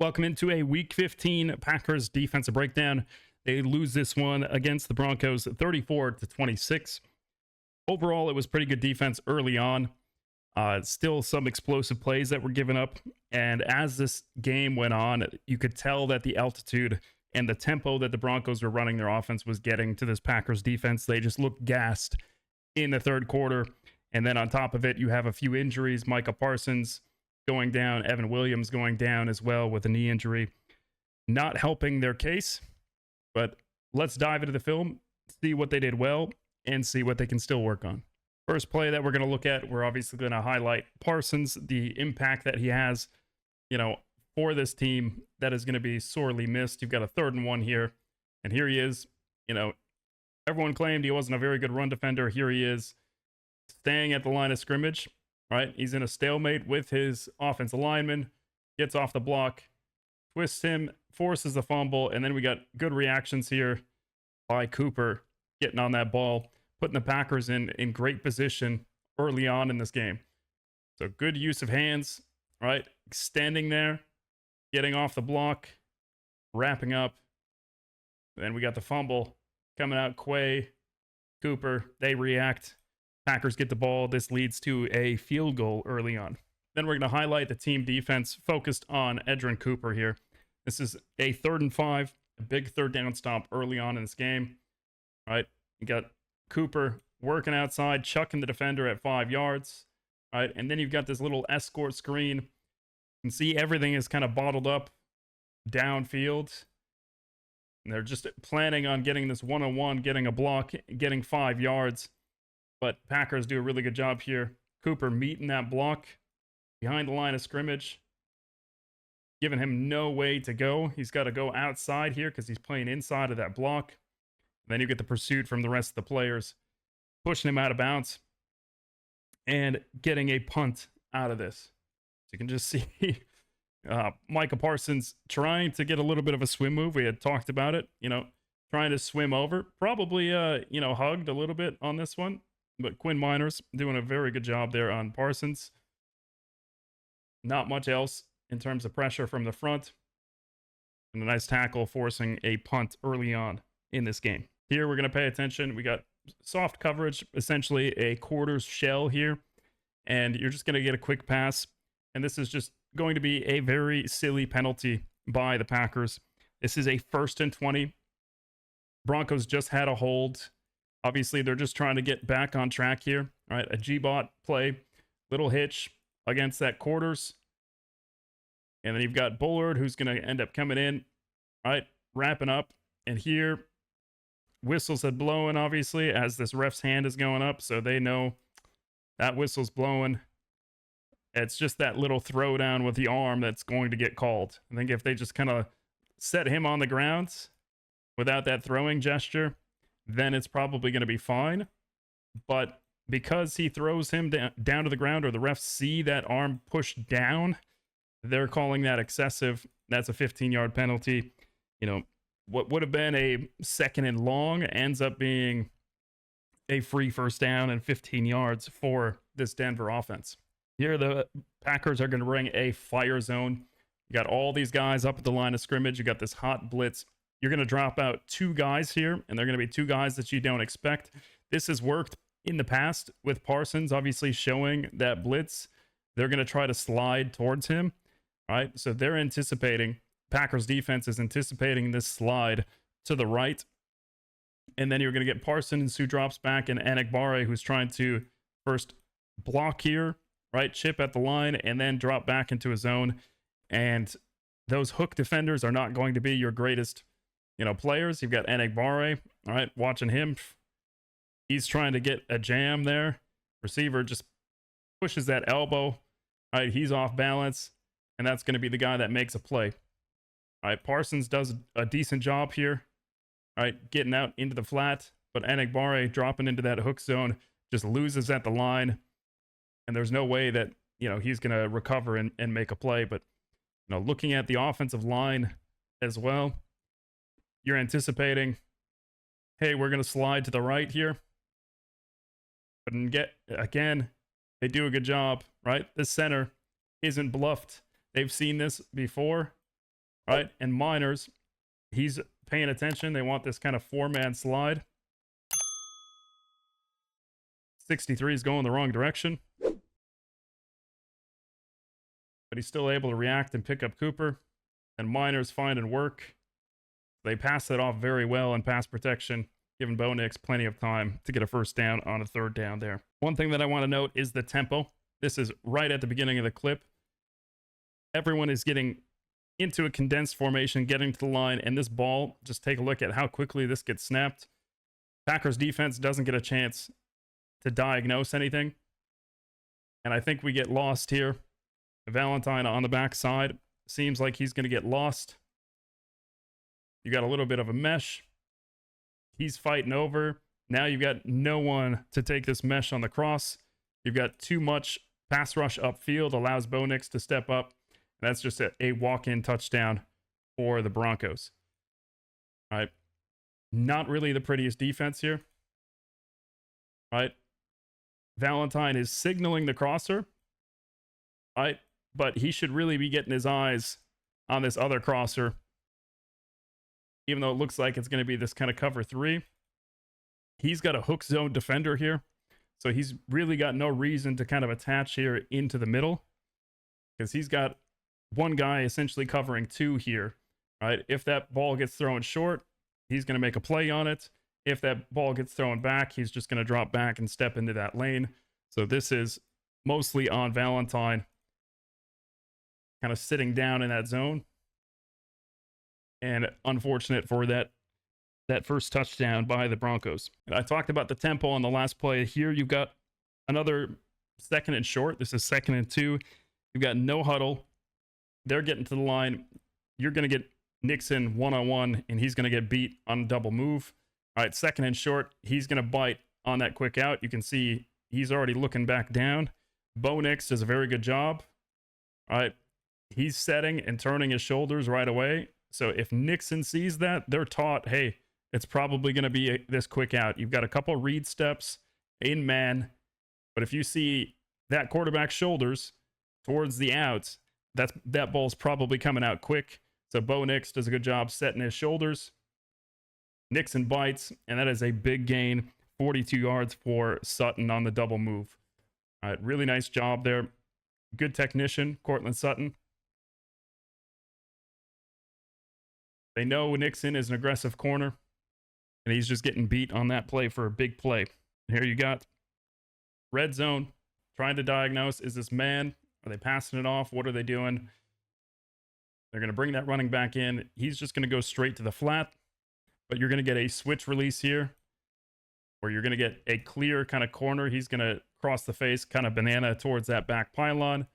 Welcome into a Week 15 Packers defensive breakdown. They lose this one against the Broncos 34-26. Overall, it was pretty good defense early on. Still some explosive plays that were given up. And as this game went on, you could tell that the altitude and the tempo that the Broncos were running their offense was getting to this Packers defense. They just looked gassed in the third quarter. And then on top of it, you have a few injuries. Micah Parsons going down, Evan Williams going down as well with a knee injury. Not helping their case, but let's dive into the film, see what they did well, and see what they can still work on. First play that we're going to look at, we're obviously going to highlight Parsons, the impact that he has, for this team that is going to be sorely missed. You've got a 3rd and 1 here, and here he is. Everyone claimed he wasn't a very good run defender. Here he is, staying at the line of scrimmage. Right, he's in a stalemate with his offensive lineman, gets off the block, twists him, forces the fumble, and then we got good reactions here by Cooper getting on that ball, putting the Packers in great position early on in this game. So good use of hands, right? Extending there, getting off the block, wrapping up. Then we got the fumble coming out. Quay, Cooper, they react. Packers get the ball. This leads to a field goal early on. Then we're going to highlight the team defense focused on Edgerrin Cooper here. This is a 3rd and 5, a big 3rd down stop early on in this game. All right, you got Cooper working outside, chucking the defender at 5 yards. All right, and then you've got this little escort screen. You can see everything is kind of bottled up downfield. And they're just planning on getting this one-on-one, getting a block, getting 5 yards. But Packers do a really good job here. Cooper meeting that block behind the line of scrimmage, giving him no way to go. He's got to go outside here because he's playing inside of that block. Then you get the pursuit from the rest of the players, pushing him out of bounds and getting a punt out of this. So you can just see Micah Parsons trying to get a little bit of a swim move. We had talked about it, trying to swim over. Probably, hugged a little bit on this one. But Quinn Miners doing a very good job there on Parsons. Not much else in terms of pressure from the front. And a nice tackle forcing a punt early on in this game. Here we're going to pay attention. We got soft coverage, essentially a quarters shell here. And you're just going to get a quick pass. And this is just going to be a very silly penalty by the Packers. This is a 1st and 20. Broncos just had a hold. Obviously, they're just trying to get back on track here. All right, a G-bot play, little hitch against that quarters. And then you've got Bullard, who's going to end up coming in, all right, wrapping up. And here, whistles had blown, obviously, as this ref's hand is going up. So they know that whistle's blowing. It's just that little throwdown with the arm that's going to get called. I think if they just kind of set him on the ground without that throwing gesture, then it's probably going to be fine. But because he throws him down to the ground, or the refs see that arm pushed down, they're calling that excessive. That's a 15-yard penalty. What would have been a 2nd and long ends up being a free 1st down and 15 yards for this Denver offense. Here, the Packers are going to bring a fire zone. You got all these guys up at the line of scrimmage. You got this hot blitz. You're going to drop out 2 guys here, and they're going to be 2 guys that you don't expect. This has worked in the past with Parsons, obviously showing that blitz. They're going to try to slide towards him. All right, so they're anticipating, Packers defense is anticipating this slide to the right. And then you're going to get Parsons, who drops back, and Enigbare, who's trying to first block here, right, chip at the line, and then drop back into his zone. And those hook defenders are not going to be your greatest players. You've got Enigbare, all right, watching him. He's trying to get a jam there. Receiver just pushes that elbow. All right, he's off balance, and that's going to be the guy that makes a play. All right, Parsons does a decent job here. All right, getting out into the flat, but Enigbare dropping into that hook zone just loses at the line, and there's no way that, he's going to recover and make a play. But, looking at the offensive line as well, you're anticipating, hey, we're going to slide to the right here. But again, they do a good job, right? The center isn't bluffed. They've seen this before. right? And Miners, he's paying attention. They want this kind of 4-man slide. 63 is going the wrong direction. But he's still able to react and pick up Cooper. And Miners finding work. They pass it off very well in pass protection, giving Bo Nix plenty of time to get a first down on a third down there. One thing that I want to note is the tempo. This is right at the beginning of the clip. Everyone is getting into a condensed formation, getting to the line, and this ball, just take a look at how quickly this gets snapped. Packers defense doesn't get a chance to diagnose anything. And I think we get lost here. Valentine on the backside. Seems like he's going to get lost. You got a little bit of a mesh. He's fighting over. Now you've got no one to take this mesh on the cross. You've got too much pass rush upfield, allows Bo Nix to step up. And that's just a walk-in touchdown for the Broncos. All right. Not really the prettiest defense here. All right. Valentine is signaling the crosser. All right. But he should really be getting his eyes on this other crosser. Even though it looks like it's going to be this kind of cover 3. He's got a hook zone defender here. So he's really got no reason to kind of attach here into the middle. Because he's got one guy essentially covering 2 here. Right? If that ball gets thrown short, he's going to make a play on it. If that ball gets thrown back, he's just going to drop back and step into that lane. So this is mostly on Valentine. Kind of sitting down in that zone. And unfortunate for that first touchdown by the Broncos. And I talked about the tempo on the last play. Here you've got another 2nd and short. This is 2nd and 2. You've got no huddle. They're getting to the line. You're going to get Nixon one-on-one, and he's going to get beat on a double move. All right, 2nd and short. He's going to bite on that quick out. You can see he's already looking back down. Bo Nix does a very good job. All right, he's setting and turning his shoulders right away. So if Nixon sees that, they're taught, hey, it's probably going to be this quick out. You've got a couple read steps in man, but if you see that quarterback's shoulders towards the outs, that ball's probably coming out quick. So Bo Nix does a good job setting his shoulders. Nixon bites, and that is a big gain, 42 yards for Sutton on the double move. All right, really nice job there. Good technician, Cortland Sutton. They know Nixon is an aggressive corner, and he's just getting beat on that play for a big play. Here you got red zone, trying to diagnose, is this man? Are they passing it off? What are they doing? They're going to bring that running back in. He's just going to go straight to the flat, but you're going to get a switch release here where you're going to get a clear kind of corner. He's going to cross the face, kind of banana towards that back pylon,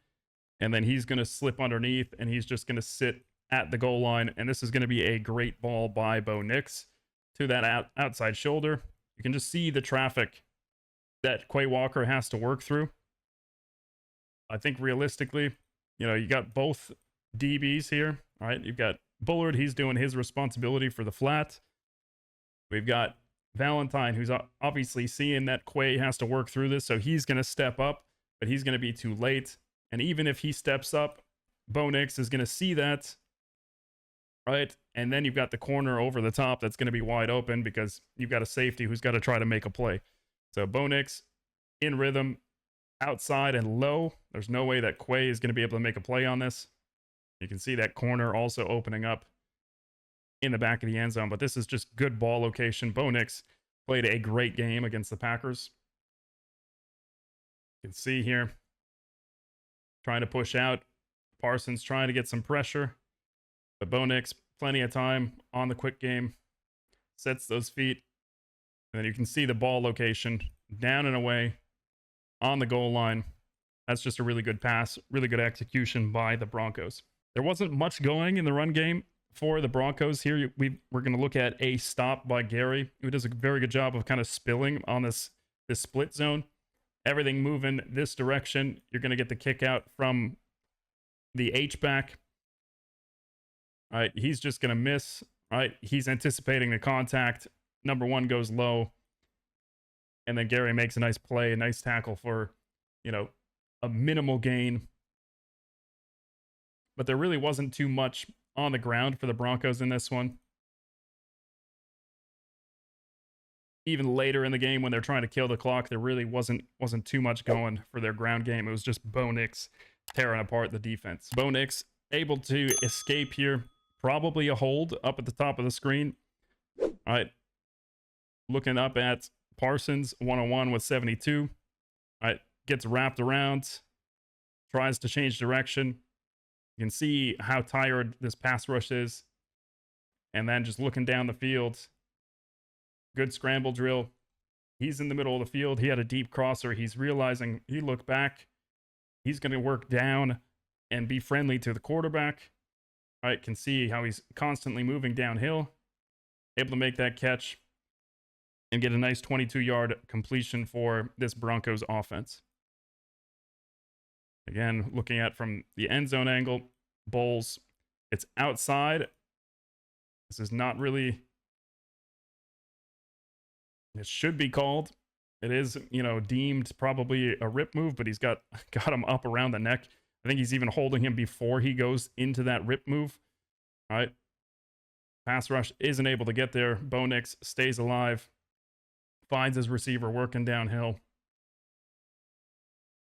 and then he's going to slip underneath, and he's just going to sit at the goal line, and this is going to be a great ball by Bo Nix to that outside shoulder. You can just see the traffic that Quay Walker has to work through. I think realistically, you got both DBs here. All right, you've got Bullard. He's doing his responsibility for the flat. We've got Valentine, who's obviously seeing that Quay has to work through this, so he's going to step up, but he's going to be too late. And even if he steps up, Bo Nix is going to see that. Right, and then you've got the corner over the top that's going to be wide open because you've got a safety who's got to try to make a play. So Bo Nix in rhythm, outside and low. There's no way that Quay is going to be able to make a play on this. You can see that corner also opening up in the back of the end zone, but this is just good ball location. Bo Nix played a great game against the Packers. You can see here, trying to push out. Parsons trying to get some pressure. But Bo Nix, plenty of time on the quick game, sets those feet. And then you can see the ball location down and away on the goal line. That's just a really good pass, really good execution by the Broncos. There wasn't much going in the run game for the Broncos here. We're going to look at a stop by Gary, who does a very good job of kind of spilling on this split zone. Everything moving this direction. You're going to get the kick out from the H-back. All right, he's just going to miss. All right, he's anticipating the contact. Number 1 goes low. And then Gary makes a nice play, a nice tackle for, a minimal gain. But there really wasn't too much on the ground for the Broncos in this one. Even later in the game when they're trying to kill the clock, there really wasn't too much going for their ground game. It was just Bo Nix tearing apart the defense. Bo Nix able to escape here. Probably a hold up at the top of the screen. All right. Looking up at Parsons, 101 with 72. All right. Gets wrapped around. Tries to change direction. You can see how tired this pass rush is. And then just looking down the field. Good scramble drill. He's in the middle of the field. He had a deep crosser. He's realizing he looked back. He's going to work down and be friendly to the quarterback. All right, can see how he's constantly moving downhill. Able to make that catch and get a nice 22-yard completion for this Broncos offense. Again, looking at from the end zone angle, Bowles, it's outside. This is not really... It should be called. It is, deemed probably a rip move, but he's got him up around the neck. I think he's even holding him before he goes into that rip move. All right. Pass rush isn't able to get there. Bo Nix stays alive. Finds his receiver working downhill.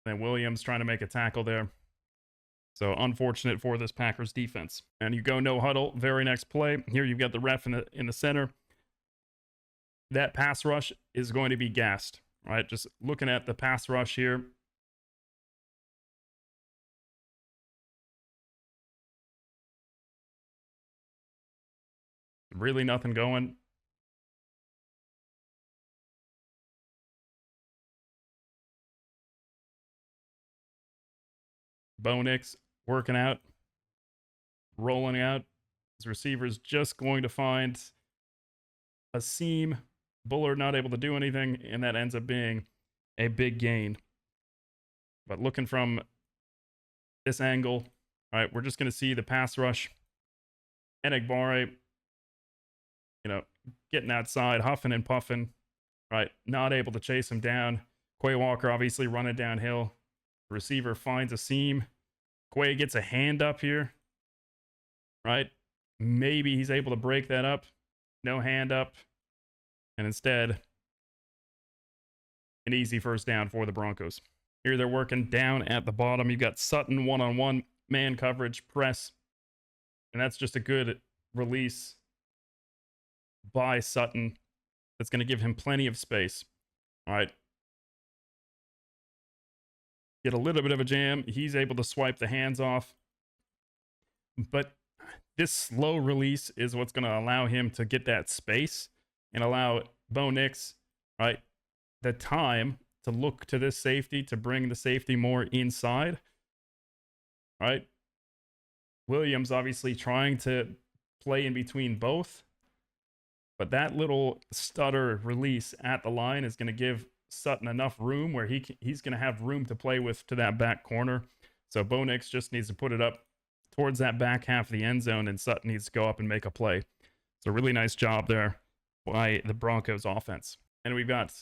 And Williams trying to make a tackle there. So unfortunate for this Packers defense. And you go no huddle. Very next play. Here you've got the ref in the center. That pass rush is going to be gassed. All right, just looking at the pass rush here. Really nothing going. Bo Nix working out. Rolling out. His receiver's just going to find a seam. Bullard not able to do anything, and that ends up being a big gain. But looking from this angle, all right, we're just going to see the pass rush. Enagbare, getting outside, huffing and puffing, right? Not able to chase him down. Quay Walker obviously running downhill. The receiver finds a seam. Quay gets a hand up here, right? Maybe he's able to break that up. No hand up. And instead, an easy first down for the Broncos. Here they're working down at the bottom. You've got Sutton one-on-one, man coverage, press. And that's just a good release by Sutton. That's going to give him plenty of space. All right. Get a little bit of a jam. He's able to swipe the hands off. But this slow release is what's going to allow him to get that space and allow Bo Nix, right, the time to look to this safety, to bring the safety more inside, right? Williams obviously trying to play in between both, but that little stutter release at the line is going to give Sutton enough room where he's going to have room to play with to that back corner. So Bo Nix just needs to put it up towards that back half of the end zone, and Sutton needs to go up and make a play. So really nice job there by the Broncos offense. And we've got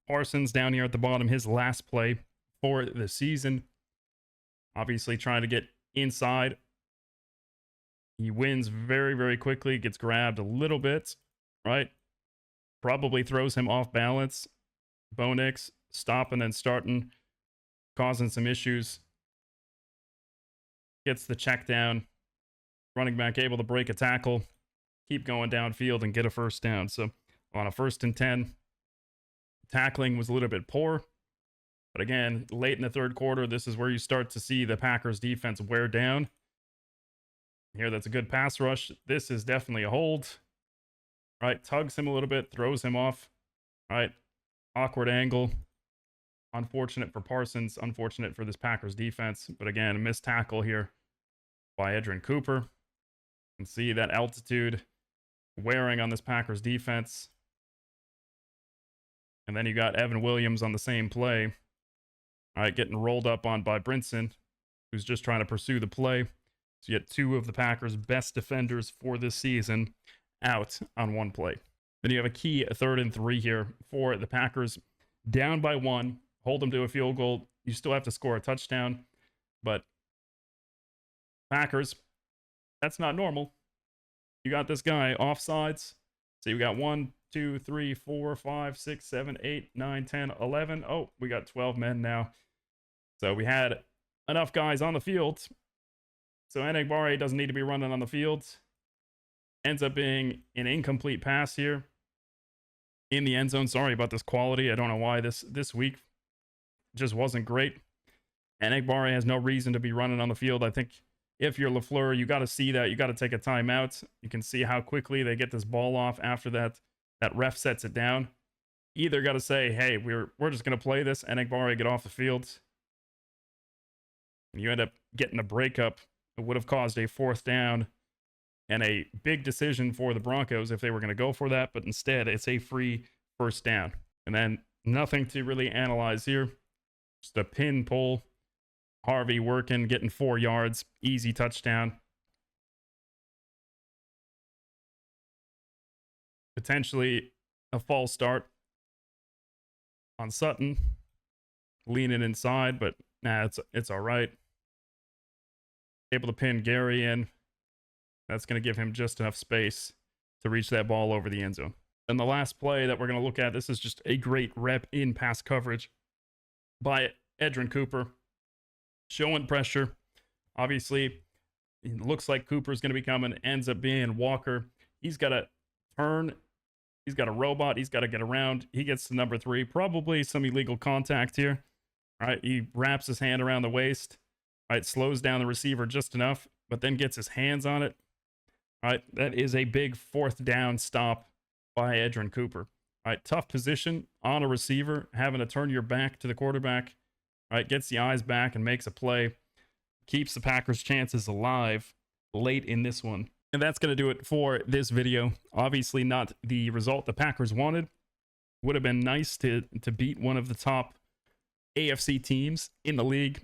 Parsons down here at the bottom, his last play for the season. Obviously trying to get inside. He wins very, very quickly, gets grabbed a little bit, right? Probably throws him off balance. Bo Nix stopping and starting, causing some issues. Gets the check down. Running back able to break a tackle, keep going downfield and get a first down. So on a 1st and 10, tackling was a little bit poor. But again, late in the third quarter, this is where you start to see the Packers defense wear down. Here, that's a good pass rush. This is definitely a hold. Right, tugs him a little bit, throws him off. Right, awkward angle. Unfortunate for Parsons, unfortunate for this Packers defense. But again, a missed tackle here by Edrin Cooper. You can see that altitude wearing on this Packers defense. And then you got Evan Williams on the same play. All right, getting rolled up on by Brinson, who's just trying to pursue the play. So you get two of the Packers' best defenders for this season out on one play. Then you have a key 3rd and 3 here for the Packers. Down by 1, hold them to a field goal. You still have to score a touchdown. But Packers, that's not normal. You got this guy offsides. So you got 1, 2, 3, 4, 5, 6, 7, 8, 9, 10, 11. Oh, we got 12 men now. So we had enough guys on the field. So Enagbare doesn't need to be running on the field. Ends up being an incomplete pass here in the end zone. Sorry about this quality. I don't know why this week just wasn't great. Enagbare has no reason to be running on the field. I think if you're LaFleur, you got to see that. You got to take a timeout. You can see how quickly they get this ball off after that ref sets it down. Either got to say, hey, we're just going to play this. Enagbare, get off the field. And you end up getting a breakup. It would have caused a 4th down and a big decision for the Broncos if they were going to go for that. But instead, it's a free 1st down. And then nothing to really analyze here. Just a pin pull. Harvey working, getting 4 yards. Easy touchdown. Potentially a false start on Sutton. Leaning inside, but nah, it's all right. Able to pin Gary in. That's going to give him just enough space to reach that ball over the end zone. And the last play that we're going to look at, this is just a great rep in pass coverage by Edrin Cooper. Showing pressure. Obviously, it looks like Cooper's going to be coming. Ends up being Walker. He's got to turn. He's got a robot. He's got to get around. He gets to number 3. Probably some illegal contact here. All right, he wraps his hand around the waist. All right, slows down the receiver just enough, but then gets his hands on it. All right, that is a big 4th down stop by Edrin Cooper. All right, tough position on a receiver, having to turn your back to the quarterback. All right, gets the eyes back and makes a play. Keeps the Packers' chances alive late in this one. And that's going to do it for this video. Obviously not the result the Packers wanted. Would have been nice to beat one of the top AFC teams in the league.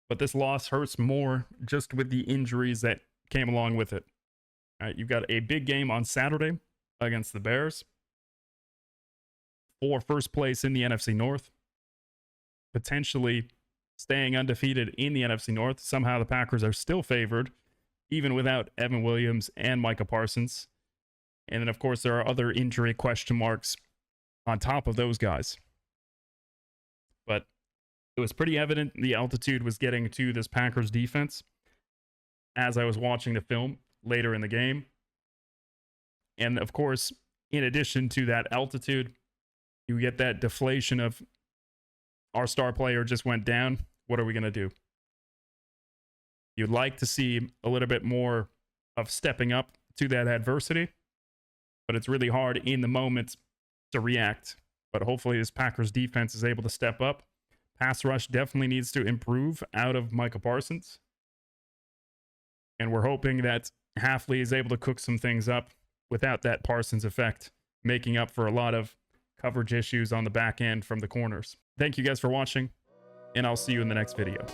But this loss hurts more just with the injuries that came along with it. All right, you've got a big game on Saturday against the Bears for 1st place in the NFC North. Potentially staying undefeated in the NFC North. Somehow the Packers are still favored, even without Evan Williams and Micah Parsons. And then, of course, there are other injury question marks on top of those guys. But it was pretty evident the altitude was getting to this Packers defense as I was watching the film later in the game. And, of course, in addition to that altitude, you get that deflation of our star player just went down. What are we going to do? You'd like to see a little bit more of stepping up to that adversity, but it's really hard in the moment to react. But hopefully this Packers defense is able to step up. Pass rush definitely needs to improve out of Micah Parsons. And we're hoping that Hafley is able to cook some things up without that Parsons effect, making up for a lot of coverage issues on the back end from the corners. Thank you guys for watching, and I'll see you in the next video.